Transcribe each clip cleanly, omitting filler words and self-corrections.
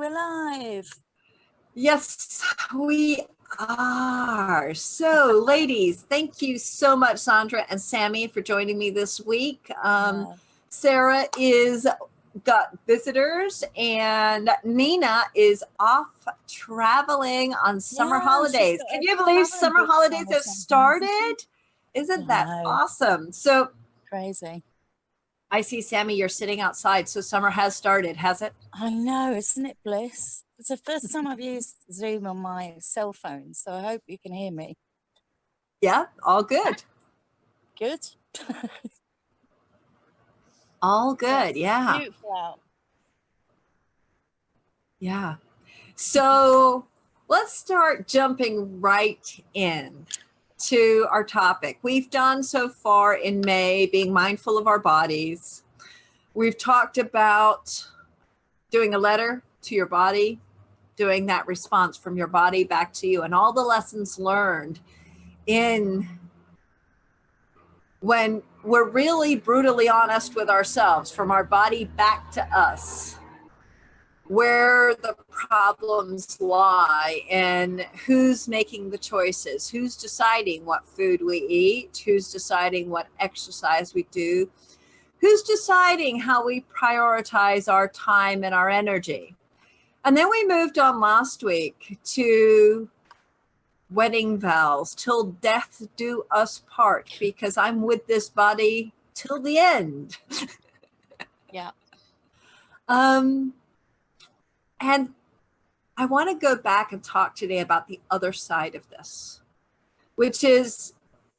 we're live. Yes, we are. So, ladies, thank you so much, Sandra and Sammy, for joining me this week. Sarah is got visitors, and Nina is off traveling on summer holidays. Can you believe summer holidays have started? Isn't that awesome? So crazy. I see, Sammy, you're sitting outside, so summer has started, has it? I know, isn't it bliss? It's the first time I've used Zoom on my cell phone, so I hope you can hear me. Yeah, all good. Good. All good, yeah. Beautiful out. Yeah. So let's start jumping right in to our topic. We've done so far in May being mindful of our bodies. We've talked about doing a letter to your body, doing that response from your body back to you, and all the lessons learned in when we're really brutally honest with ourselves, from our body back to us, where the problems lie and who's making the choices, who's deciding what food we eat, who's deciding what exercise we do, who's deciding how we prioritize our time and our energy. And then we moved on last week to wedding vows, till death do us part, because I'm with this body till the end. Yeah. And I want to go back and talk today about the other side of this, which is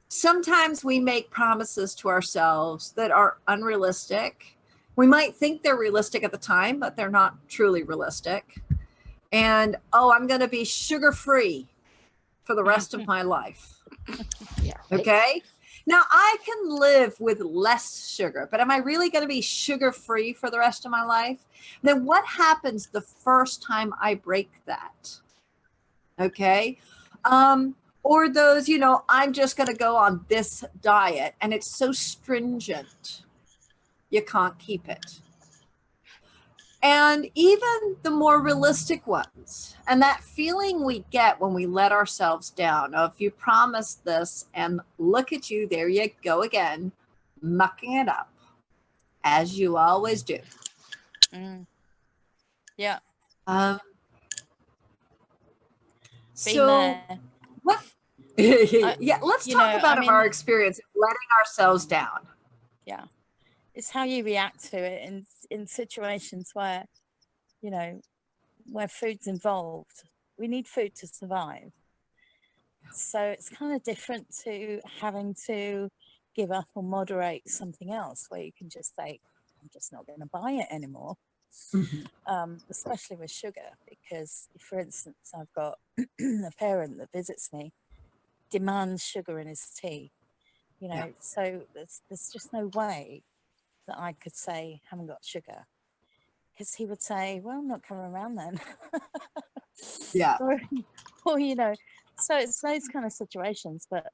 sometimes we make promises to ourselves that are unrealistic. We might think they're realistic at the time, but they're not truly realistic. And, I'm going to be sugar-free for the rest of my life. Yeah. Okay? Now, I can live with less sugar, but am I really going to be sugar-free for the rest of my life? Then what happens the first time I break that? Okay? Or those, I'm just going to go on this diet, and it's so stringent, you can't keep it. And even the more realistic ones, and that feeling we get when we let ourselves down of, you promised this and look at you, there you go again, mucking it up, as you always do. Yeah. So what? Yeah, let's talk about our experience of letting ourselves down. Yeah. It's how you react to it in situations where, where food's involved. We need food to survive. So it's kind of different to having to give up or moderate something else, where you can just say, I'm just not going to buy it anymore. Mm-hmm. Especially with sugar, because, for instance, I've got a parent that visits me, demands sugar in his tea, so there's just no way that I could say, haven't got sugar, because he would say, well, I'm not coming around then. Yeah. or so it's those kind of situations. But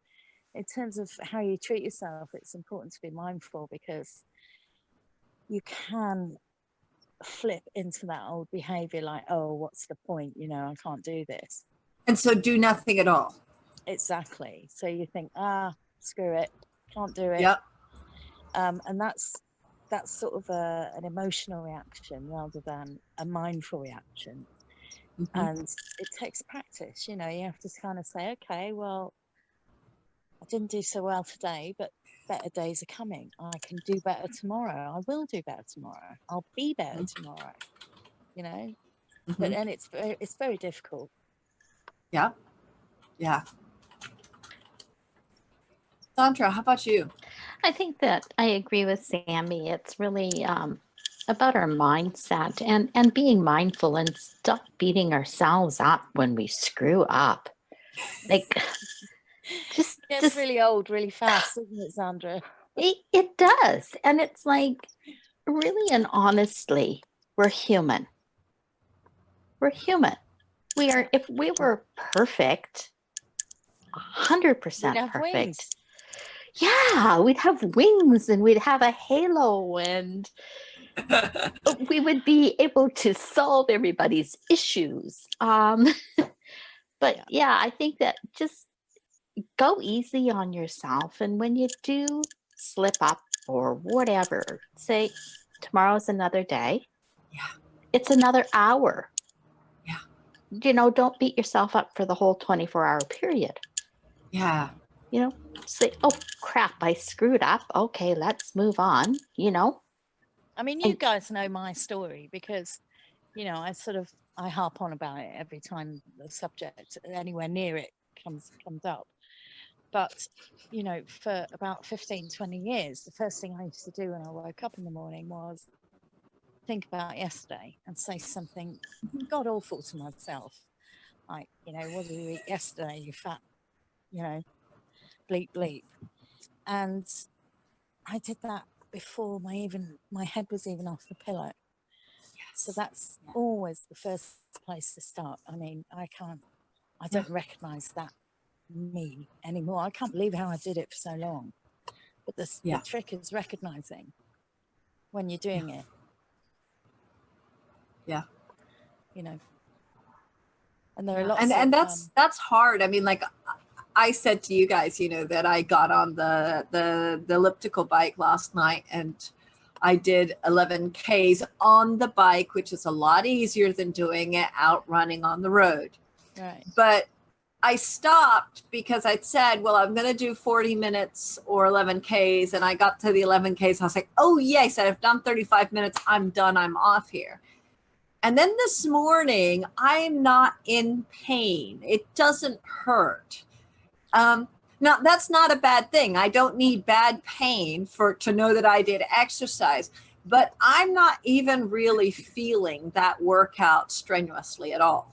in terms of how you treat yourself, it's important to be mindful, because you can flip into that old behavior, like, oh, what's the point? I can't do this. And so do nothing at all. Exactly. So you think, screw it, can't do it. Yep. And that's sort of an emotional reaction rather than a mindful reaction. Mm-hmm. And it takes practice. You have to kind of say, okay, well, I didn't do so well today, but better days are coming. I can do better tomorrow. I will do better tomorrow. I'll be better tomorrow. Mm-hmm. But then it's very difficult. Yeah. Yeah. Sandra, how about you? I think that I agree with Sammy. It's really about our mindset and being mindful and stop beating ourselves up when we screw up. Like, just really old, really fast, doesn't it, Sandra? It does, and it's like, really and honestly, we're human. We're human. We are. If we were perfect, 100% perfect. Wings. Yeah, we'd have wings and we'd have a halo, and we would be able to solve everybody's issues. But yeah, I think that just go easy on yourself. And when you do slip up or whatever, say, tomorrow's another day. Yeah. It's another hour. Yeah. Don't beat yourself up for the whole 24-hour period. Yeah. Say, oh, crap, I screwed up. Okay, let's move on, I mean, you guys know my story because, I harp on about it every time the subject anywhere near it comes up. But, for about 15, 20 years, the first thing I used to do when I woke up in the morning was think about yesterday and say something god awful to myself. Like, what did you eat yesterday, you fat, bleep, bleep. And I did that before my head was even off the pillow. So that's always the first place to start. I mean, I don't recognize that me anymore. I can't believe how I did it for so long. But the trick is recognizing when you're doing it. Yeah. And there are lots and that's hard. I mean, like I said to you guys, that I got on the elliptical bike last night and I did 11 Ks on the bike, which is a lot easier than doing it out running on the road. Right. But I stopped because I'd said, well, I'm going to do 40 minutes or 11 Ks. And I got to the 11 Ks. I was like, oh, yes, I've done 35 minutes. I'm done. I'm off here. And then this morning, I'm not in pain. It doesn't hurt. Now, that's not a bad thing. I don't need bad pain to know that I did exercise, but I'm not even really feeling that workout strenuously at all.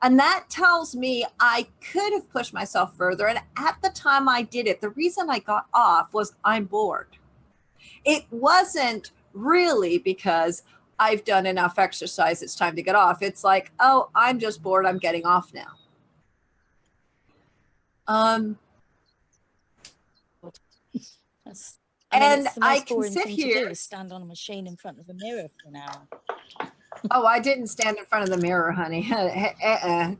And that tells me I could have pushed myself further. And at the time I did it, the reason I got off was I'm bored. It wasn't really because I've done enough exercise, it's time to get off. It's like, oh, I'm just bored. I'm getting off now. And I can sit here. Stand on a machine in front of a mirror for an hour. Oh, I didn't stand in front of the mirror, honey.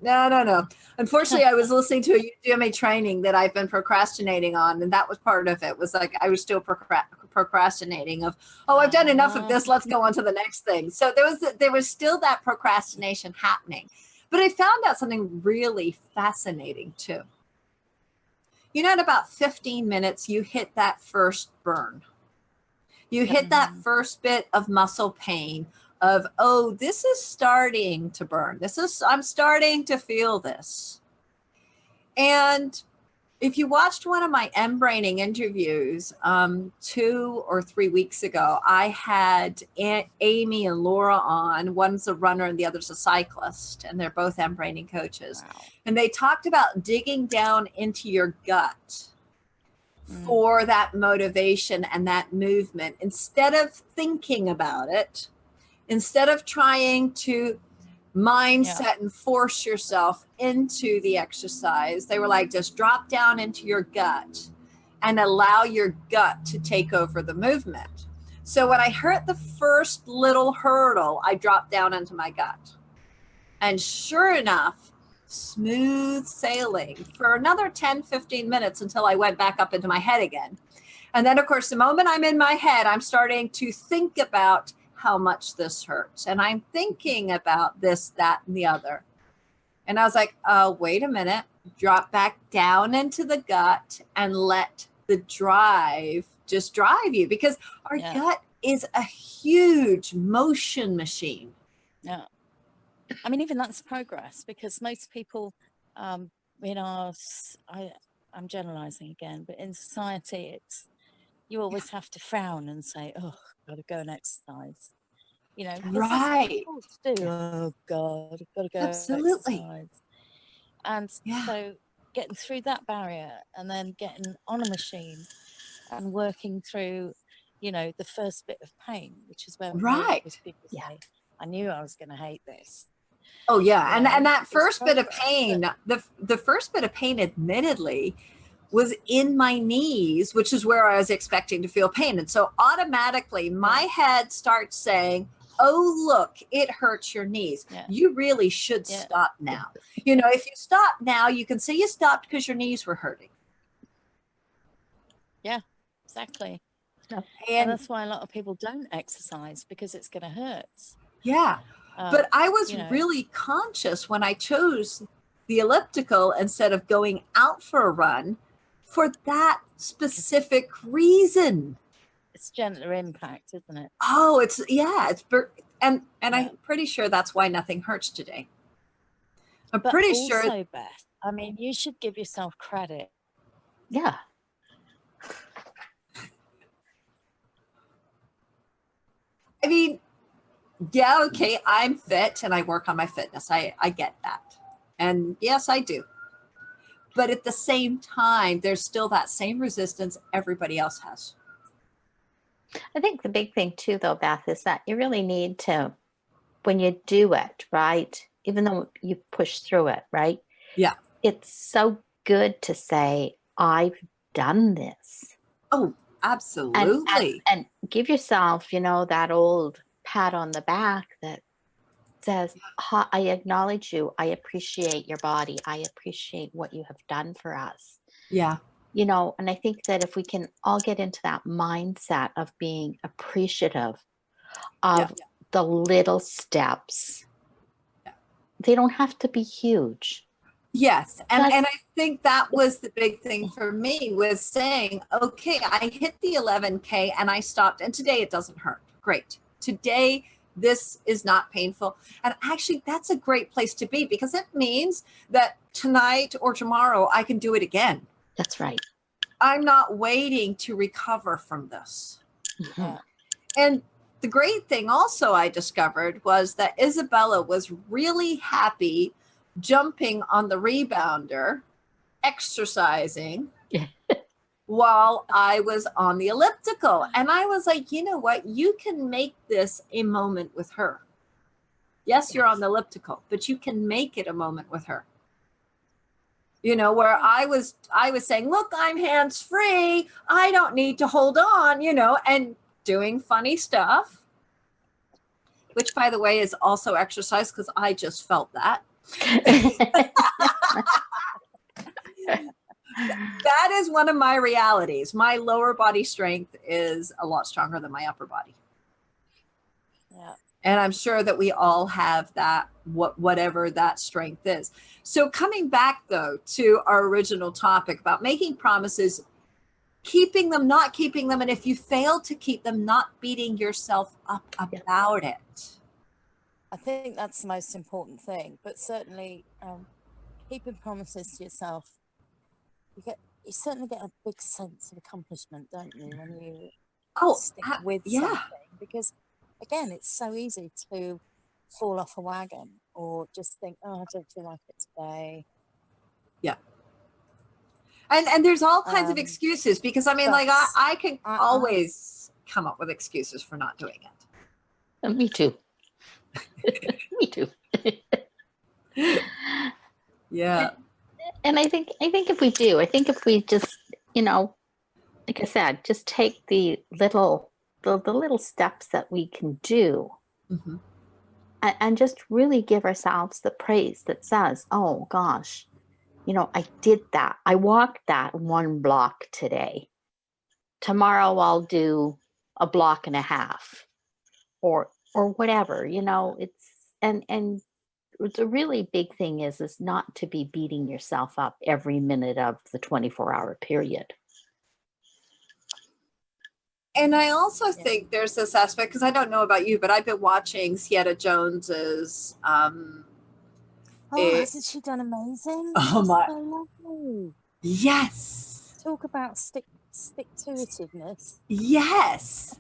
No. Unfortunately, I was listening to a UGMA training that I've been procrastinating on, and that was part of it. Was like I was still procrastinating of, oh, I've done enough of this. Let's go on to the next thing. So there was still that procrastination happening. But I found out something really fascinating too. At about 15 minutes, you hit that first burn. You hit that first bit of muscle pain of, oh, this is starting to burn. I'm starting to feel this. And if you watched one of my M-braining interviews 2 or 3 weeks ago, I had Amy and Laura on. One's a runner and the other's a cyclist, and they're both M-braining coaches. Wow. And they talked about digging down into your gut for that motivation and that movement. Instead of thinking about it, instead of trying to mindset and force yourself into the exercise, they were like, just drop down into your gut and allow your gut to take over the movement. So when I hit the first little hurdle, I dropped down into my gut. And sure enough, smooth sailing for another 10, 15 minutes until I went back up into my head again. And then, of course, the moment I'm in my head, I'm starting to think about how much this hurts. And I'm thinking about this, that, and the other. And I was like, oh, wait a minute, drop back down into the gut and let the drive just drive you, because our gut is a huge motion machine. Yeah. I mean, even that's progress, because most people I'm generalizing again, but in society, you always have to frown and say, oh, I've got to go and exercise. Right. To do. Oh God, I've got to go. Absolutely. Exercise. And so getting through that barrier and then getting on a machine and working through, the first bit of pain, which is where most people say, I knew I was going to hate this. Oh yeah. And that first bit of pain, the first bit of pain, admittedly, was in my knees, which is where I was expecting to feel pain. And so automatically my head starts saying, oh, look, it hurts your knees. Yeah. You really should stop now. You know, if you stop now, you can say you stopped because your knees were hurting. Yeah, exactly. And And that's why a lot of people don't exercise, because it's going to hurt. yeah, but I was you know, really conscious when I chose the elliptical instead of going out for a run for that specific reason. it's gentler impact, isn't it? Oh, it's and I'm pretty sure that's why nothing hurts today. I'm But pretty also, sure. Beth, I mean, you should give yourself credit. Yeah. I mean, yeah, okay, I'm fit and I work on my fitness. I get that. And yes, I do. But at the same time, there's still that same resistance everybody else has. I think the big thing too, though, Beth, is that you really need to, when you do it, right, even though you push through it, right? Yeah. It's so good to say, I've done this. Oh, absolutely. And give yourself, you know, that old pat on the back that says, I acknowledge you. I appreciate your body. I appreciate what you have done for us. Yeah. You know, and I think that if we can all get into that mindset of being appreciative of the little steps, they don't have to be huge. Yes. And I think that was the big thing for me, was saying, okay, I hit the 11K and I stopped, and today it doesn't hurt. Great. Today, this is not painful. And actually, that's a great place to be, because it means that tonight or tomorrow I can do it again. That's right. I'm not waiting to recover from this. Mm-hmm. And the great thing also I discovered was that Isabella was really happy jumping on the rebounder, exercising while I was on the elliptical. And I was like, you know what? You can make this a moment with her. Yes, you're on the elliptical, but you can make it a moment with her. You know, where I was saying, look, I'm hands-free. I don't need to hold on, you know, and doing funny stuff, which, by the way, is also exercise, because I just felt that. That is one of my realities. My lower body strength is a lot stronger than my upper body. Yeah. And I'm sure that we all have that, whatever that strength is. So coming back, though, to our original topic about making promises, keeping them, not keeping them, and if you fail to keep them, not beating yourself up about it. I think that's the most important thing. But certainly, keeping promises to yourself, you certainly get a big sense of accomplishment, don't you, when you stick with something? Because again, it's so easy to fall off a wagon or just think, oh, I don't feel like it today. Yeah. And there's all kinds of excuses, because I mean, like I can always come up with excuses for not doing it. Me too. Me too. Yeah. And I think if we just, you know, like I said, just take the little steps that we can do, Mm-hmm. and just really give ourselves the praise that says, oh gosh, you know, I did that. I walked that 1 block today. Tomorrow I'll do a block and a half, or whatever, you know. It's and the really big thing is not to be beating yourself up every minute of the 24-hour period. And I also think there's this aspect, because I don't know about you, but I've been watching Sienna Jones's. Hasn't she done amazing? Oh my! So lovely. Yes. Talk about stick-to-itiveness. Yes.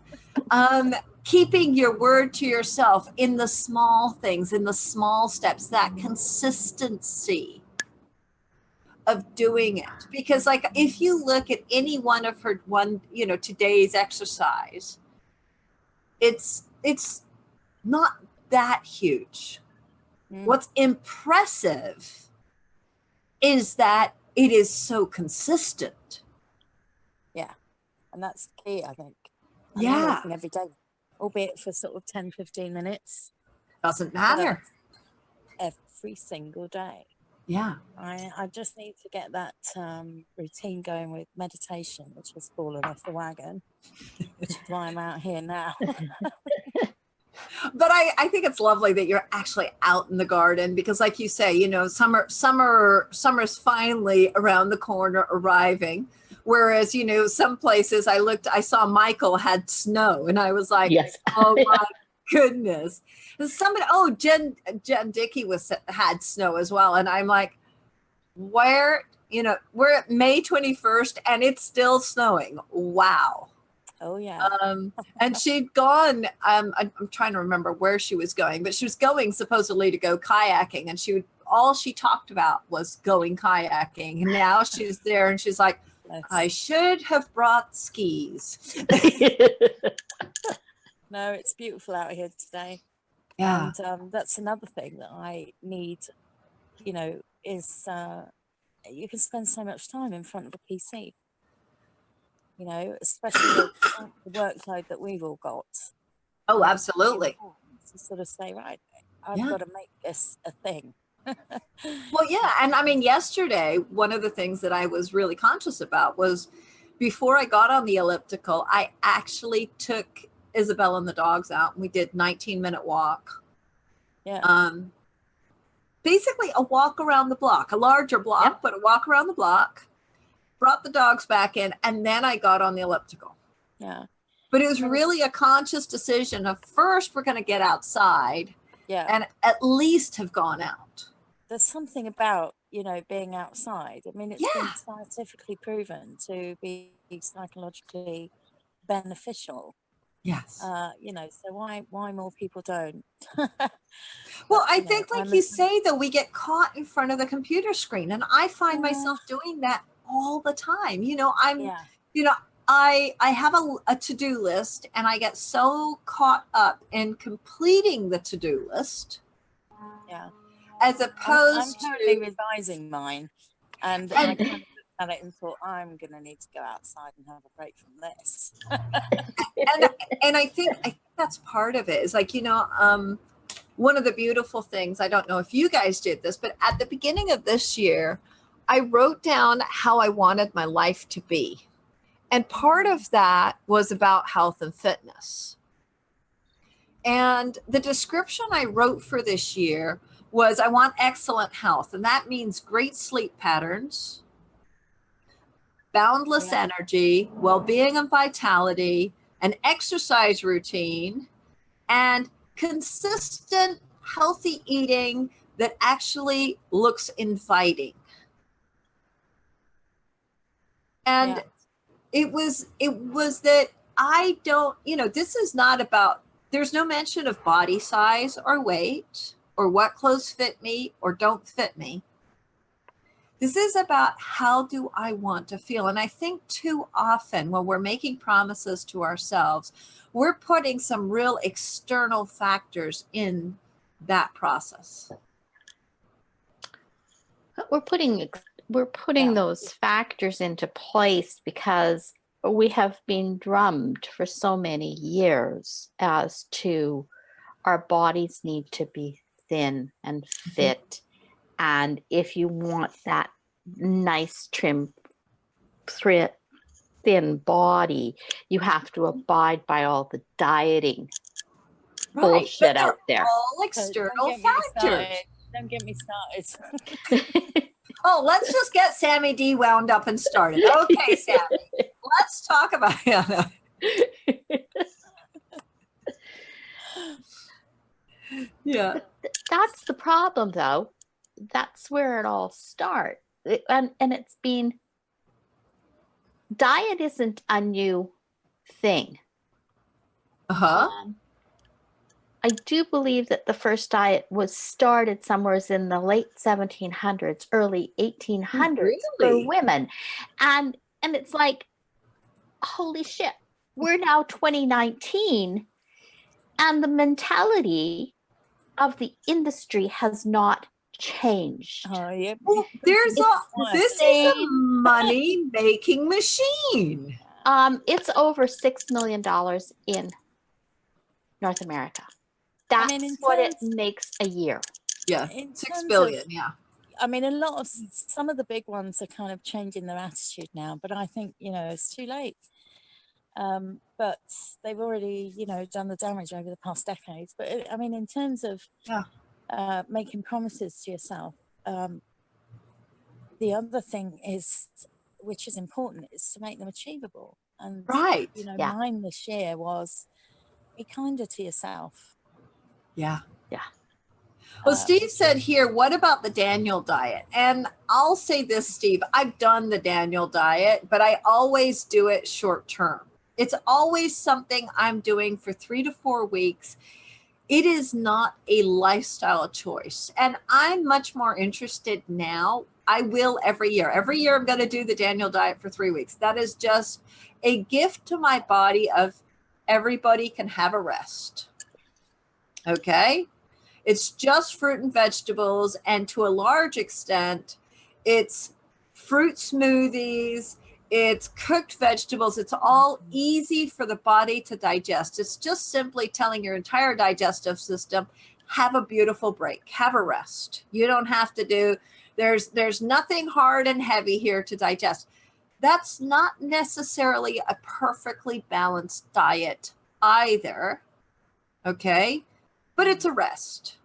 Keeping your word to yourself in the small things, in the small steps, that consistency of doing it. Because like, if you look at any one of her today's exercise, it's not that huge. What's impressive is that it is so consistent. Yeah. And that's the key, I think. I'm Yeah. walking every day, albeit for sort of 10, 15 minutes. Doesn't matter. Every single day. Yeah. I just need to get that routine going with meditation, which has fallen off the wagon, which is why I'm out here now. But I think it's lovely that you're actually out in the garden, because like you say, you know, summer's finally around the corner arriving. Whereas, you know, some places I saw Michael had snow, and I was like, Yes. oh my goodness. And somebody, Jen Dickey had snow as well. And I'm like, where, you know, we're at May 21st and it's still snowing. Wow. Oh yeah. And she'd gone, I'm trying to remember where she was going, but she was going supposedly to go kayaking, and all she talked about was going kayaking. And now she's there and she's like, I should have brought skis. No, it's beautiful out here today. Yeah. And that's another thing that I need, you know, is you can spend so much time in front of a PC, you know, especially the workload that we've all got. Oh, absolutely. To sort of say, right, I've Yeah. got to make this a thing. Well, yeah. And I mean, yesterday, one of the things that I was really conscious about was, before I got on the elliptical, I actually took Isabel and the dogs out, and we did 19-minute walk. Yeah. Basically a walk around the block, a larger block, Yep. but a walk around the block, brought the dogs back in, and then I got on the elliptical. Yeah. But it was really a conscious decision of, first we're going to get outside, and at least have gone out. There's something about, you know, being outside. I mean, it's been scientifically proven to be psychologically beneficial. Yes. You know, so why more people don't? Well, I think, like you say, though, we get caught in front of the computer screen, and I find myself doing that all the time. You know, you know, I have a to-do list, and I get so caught up in completing the to-do list. Yeah. As opposed I'm currently revising mine, and I kind of looked at it and thought, I'm going to need to go outside and have a break from this. and I think that's part of it. Is like, you know, one of the beautiful things, I don't know if you guys did this, but at the beginning of this year, I wrote down how I wanted my life to be. And part of that was about health and fitness. And the description I wrote for this year was, I want excellent health. And that means great sleep patterns, boundless energy, well-being and vitality, an exercise routine, and consistent, healthy eating that actually looks inviting. And it was that I don't, you know, this is not about, there's no mention of body size or weight or what clothes fit me or don't fit me. This is about, how do I want to feel? And I think too often when we're making promises to ourselves, we're putting some real external factors in that process. We're putting those factors into place because we have been drummed for so many years as to our bodies need to be thin and fit. And if you want that nice, trim, thin body, you have to abide by all the dieting bullshit out there. All external factors. Don't get me started. Oh, let's just get Sammy D wound up and started. Okay, Sammy, let's talk about it. Yeah. That's the problem, though. That's where it all starts. And it's been, diet isn't a new thing. I do believe that the first diet was started somewhere in the late 1700s, early 1800s for women. And it's like, holy shit, we're now 2019 and the mentality of the industry has not changed. Oh, yeah. Well, this is a same. money-making machine. It's over $6 million in North America. That's what it makes a year. Yeah, In 6 terms billion. of, Yeah. I mean, some of the big ones are kind of changing their attitude now, but I think, it's too late. But they've already, done the damage over the past decades. But I mean, in terms of making promises to yourself, the other thing is, which is important, is to make them achievable. And Right. mine this year was be kinder to yourself. Yeah. Yeah. Well, Steve said here, what about the Daniel diet? And I'll say this, Steve, I've done the Daniel diet, but I always do it short term. It's always something I'm doing for 3 to 4 weeks. It is not a lifestyle choice. And I'm much more interested now. I will every year. Every year I'm going to do the Daniel diet for 3 weeks. That is just a gift to my body of everybody can have a rest. Okay? It's just fruit and vegetables, and to a large extent, it's fruit smoothies, it's cooked vegetables. It's all easy for the body to digest. It's just simply telling your entire digestive system, have a beautiful break, have a rest. You don't have to do, there's nothing hard and heavy here to digest. That's not necessarily a perfectly balanced diet either, okay? But it's a rest.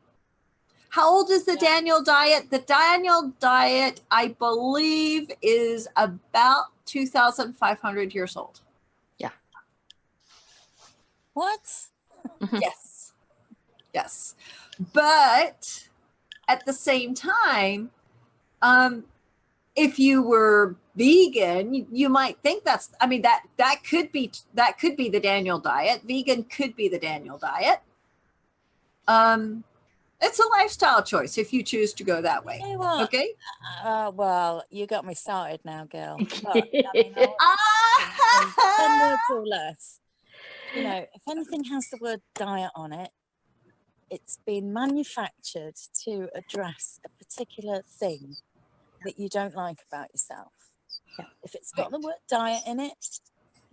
How old is the Daniel diet? The Daniel diet, I believe, is about 2,500 years old. Yeah. What? Yes. Yes. But at the same time, if you were vegan, you might think that could be the Daniel diet. Vegan could be the Daniel diet. It's a lifestyle choice if you choose to go that way. You know what? Okay. Well, you got me started now, girl. But I mean, in 10 words or less, if anything has the word diet on it, it's been manufactured to address a particular thing that you don't like about yourself. Yeah. If it's got the word diet in it,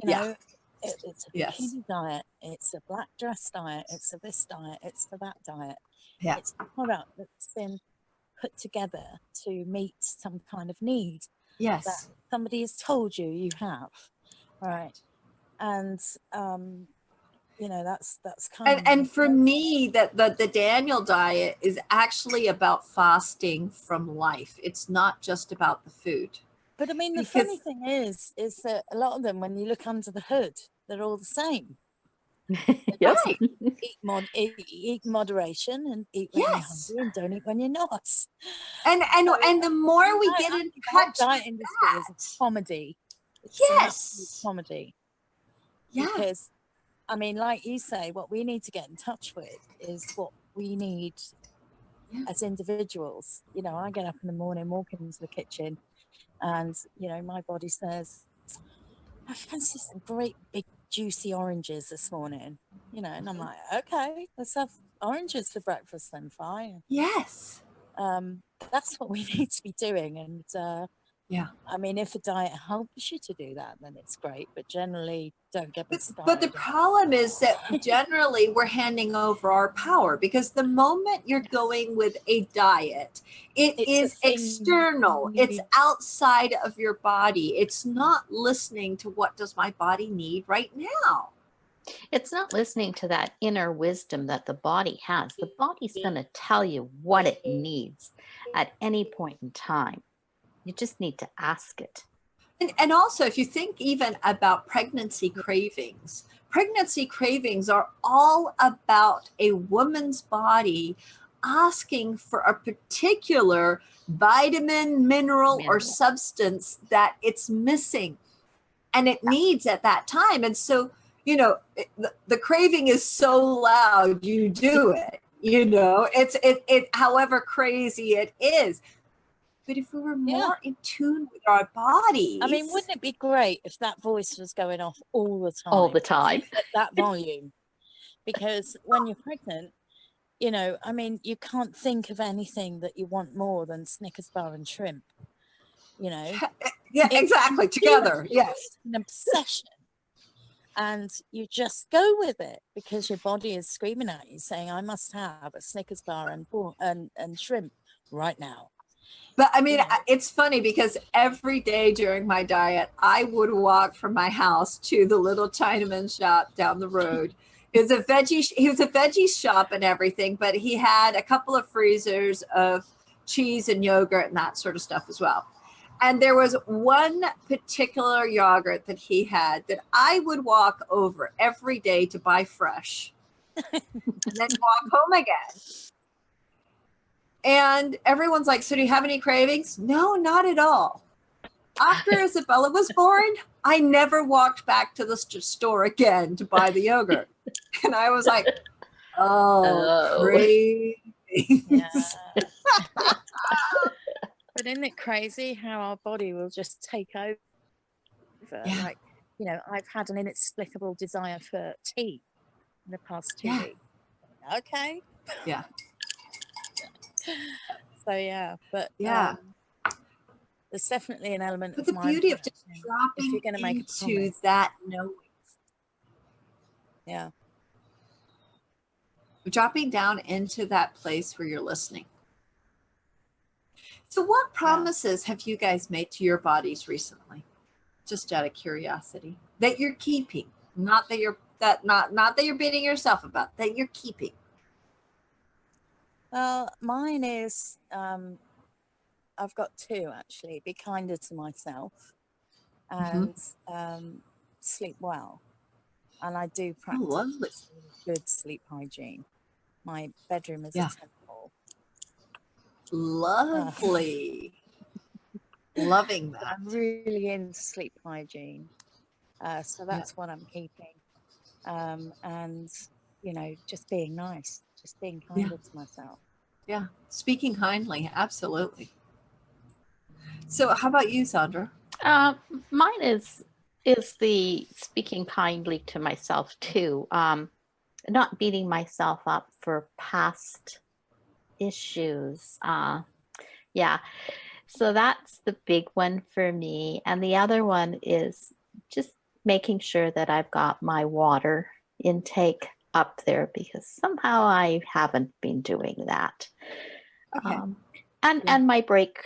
it's a bikini diet, it's a black dress diet, it's a this diet, it's a that diet. Yeah. It's a product that's been put together to meet some kind of need that somebody has told you have, right? And that's kind of and for me, that the Daniel diet is actually about fasting from life. It's not just about the food. But I mean, the funny thing is that a lot of them, when you look under the hood, they're all the same. Yes. Eat moderation and eat when you're hungry, and don't eat when you're not. And the more we get in touch, the diet industry is a comedy. It's an absolute comedy. Yeah. Because, I mean, like you say, what we need to get in touch with is what we need as individuals. I get up in the morning, walk into the kitchen, and my body says, I fancy some great big juicy oranges this morning, and I'm like, okay, let's have oranges for breakfast then, fine. Yes. That's what we need to be doing. And I mean, if a diet helps you to do that, then it's great, but generally don't get me started. But the problem is that generally we're handing over our power, because the moment you're going with a diet, it's is external. It's outside of your body. It's not listening to what does my body need right now. It's not listening to that inner wisdom that the body has. The body's going to tell you what it needs at any point in time. You just need to ask it. And also, if you think even about pregnancy cravings are all about a woman's body asking for a particular vitamin, mineral, or substance that it's missing and it needs at that time. And so, the craving is so loud, you do it, it however crazy it is. But if we were more in tune with our bodies. I mean, wouldn't it be great if that voice was going off all the time? All the time. At that volume. Because when you're pregnant, you know, I mean, you can't think of anything that you want more than Snickers bar and shrimp, you know. Yeah, It's exactly. Together. Yes. an obsession. And you just go with it because your body is screaming at you saying, I must have a Snickers bar and shrimp right now. But I mean, You know. it's funny because every day during my diet, I would walk from my house to the little Chinaman shop down the road. He was a veggie shop and everything, but he had a couple of freezers of cheese and yogurt and that sort of stuff as well. And there was one particular yogurt that he had that I would walk over every day to buy fresh and then walk home again. And everyone's like, so do you have any cravings? No, not at all. After Isabella was born, I never walked back to the store again to buy the yogurt. And I was like, oh. Cravings. Yeah. But isn't it crazy how our body will just take over? Yeah. Like, you know, I've had an inexplicable desire for tea in the past 2 weeks. Okay. Yeah. So yeah, but yeah. There's definitely an element but of the beauty of just if dropping you're going to make a into promise. that knowing. Yeah. Dropping down into that place where you're listening. So what promises have you guys made to your bodies recently? Just out of curiosity, that you're keeping, not that you're beating yourself about, that you're keeping. Well, mine is I've got two actually. Be kinder to myself and sleep well. And I do practice good sleep hygiene. My bedroom is a temple. Lovely. Loving that. I'm really into sleep hygiene. So that's what I'm keeping. And, you know, just being nice, just being kinder to myself. Yeah. Speaking kindly. Absolutely. So how about you, Sandra? Mine is the speaking kindly to myself too. Not beating myself up for past issues. Yeah. So that's the big one for me. And the other one is just making sure that I've got my water intake up there because somehow I haven't been doing that. Okay. And my break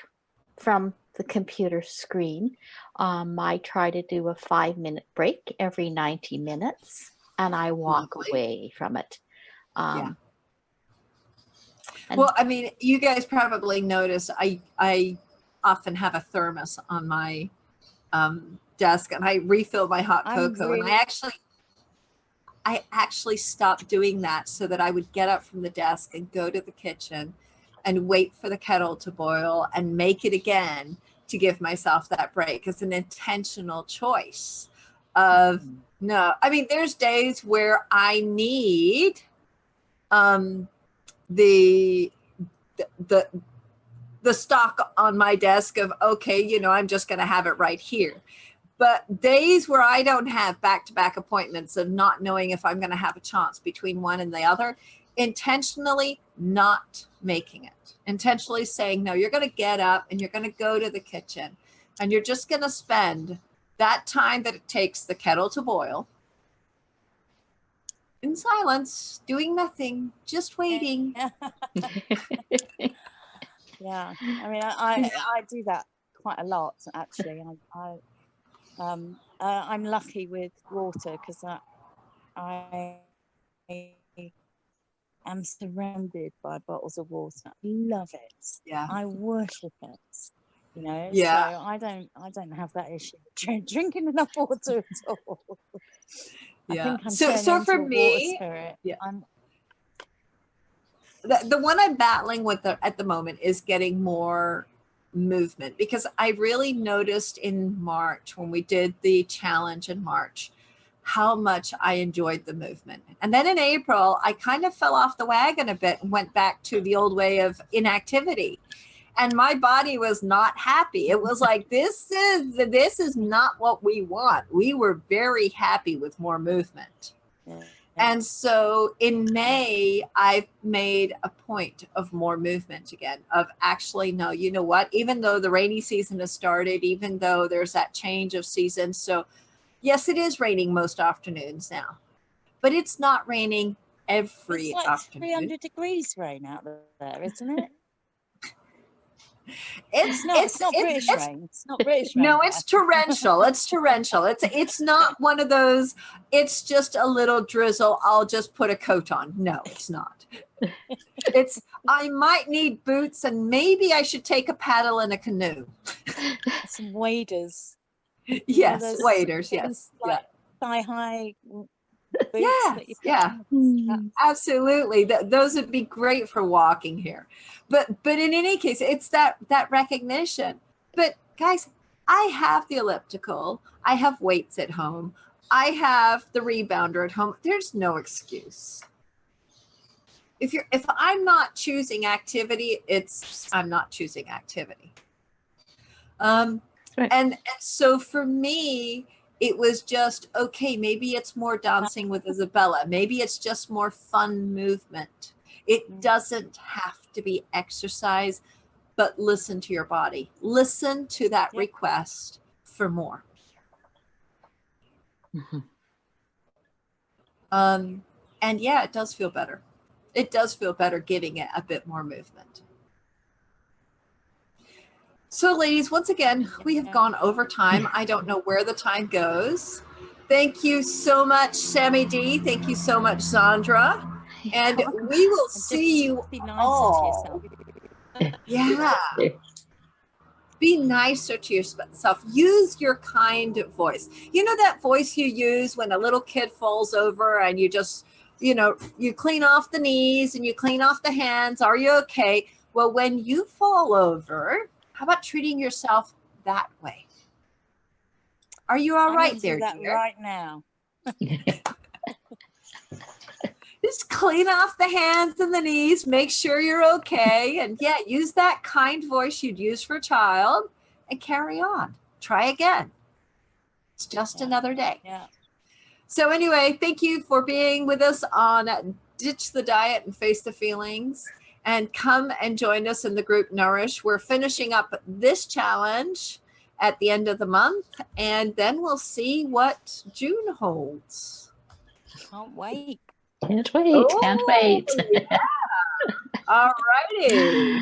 from the computer screen. I try to do a 5-minute break every 90 minutes and I walk away from it. Well, I mean, you guys probably notice I often have a thermos on my desk and I refill my hot cocoa. And I actually stopped doing that so that I would get up from the desk and go to the kitchen and wait for the kettle to boil and make it again to give myself that break. It's an intentional choice of no. I mean, there's days where I need the stock on my desk of, okay, you know, I'm just going to have it right here. But days where I don't have back-to-back appointments of not knowing if I'm going to have a chance between one and the other, intentionally not making it, intentionally saying, no, you're going to get up and you're going to go to the kitchen and you're just going to spend that time that it takes the kettle to boil in silence, doing nothing, just waiting. Yeah, I mean, I do that quite a lot actually. I'm lucky with water because I am surrounded by bottles of water. I love it. Yeah, I worship it. You know, yeah. so I don't have that issue drinking enough water at all. Yeah. I think I'm so for me, yeah. The one I'm battling with at the moment is getting more movement because I really noticed in March when we did the challenge in March how much I enjoyed the movement. And then in April, I kind of fell off the wagon a bit and went back to the old way of inactivity. And my body was not happy. It was like, this is not what we want. We were very happy with more movement. Yeah. And so in May, I've made a point of more movement again, of actually, no, you know what, even though the rainy season has started, even though there's that change of season. So yes, it is raining most afternoons now, but it's not raining every It's like afternoon. 300 degrees rain out there, isn't it? It's not British rain. It's not British rain. No, it's torrential. It's torrential. It's not one of those, it's just a little drizzle, I'll just put a coat on. No, it's not. It's, I might need boots and maybe I should take a paddle and a canoe. Some waders. Yes, those waders, yes. like thigh-high boots Yes, that you put yeah. on. Absolutely. Those would be great for walking here. But in any case, it's that recognition. But guys, I have the elliptical. I have weights at home. I have the rebounder at home. There's no excuse. If I'm not choosing activity, I'm not choosing activity. Right. And so for me, it was just, okay, maybe it's more dancing with Isabella. Maybe it's just more fun movement. It doesn't have to be exercise, but listen to your body. Listen to that request for more. Mm-hmm. And yeah, it does feel better. It does feel better giving it a bit more movement. So ladies, once again, we have gone over time. I don't know where the time goes. Thank you so much, Sammy D. Thank you so much, Sandra. And we will see you Be nicer all. to yourself. Yeah. Be nicer to yourself. Use your kind voice. You know that voice you use when a little kid falls over and you just, you clean off the knees and you clean off the hands. Are you okay? Well, when you fall over, how about treating yourself that way? Are you all right there, do that dear? right now. Just clean off the hands and the knees. Make sure you're okay. And yeah, use that kind voice you'd use for a child and carry on. Try again. It's just another day. Yeah. So anyway, thank you for being with us on Ditch the Diet and Face the Feelings. And come and join us in the group Nourish. We're finishing up this challenge at the end of the month, and then we'll see what June holds. Can't wait. Can't wait. Can't wait. Yeah. All righty.